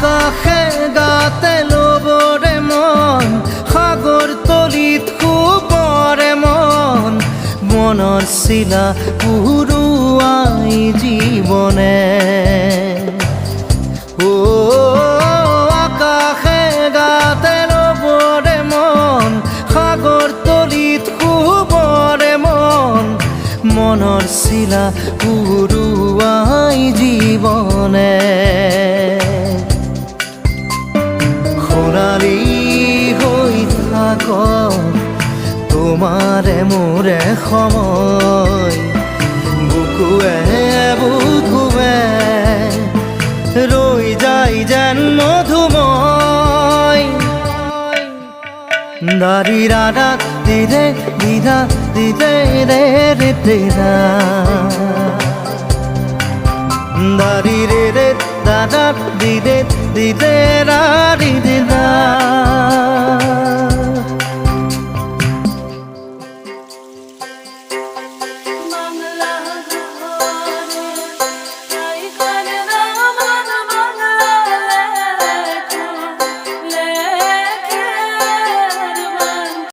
আকাশে গাতে ল'বৰে মন সাগৰ তলিত শুবৰে মন মনৰ চিলা উৰুৱাই জীৱনে আকাশে গাতে ল'বৰে মন সাগৰ তলিত শুবৰে মন মনৰ চিলা উৰুৱাই জীৱনে খৰালি হৈ থাক তোমাৰে মোৰে সময় বুকুৱে বুকুৱে ৰৈ যায় যেন মধুময় দাৰি ৰাধা দিদে দিদা দিদে ৰে ৰে দিদা দাৰি ৰে ৰে দাদা দিদে দিদে ৰা দিদা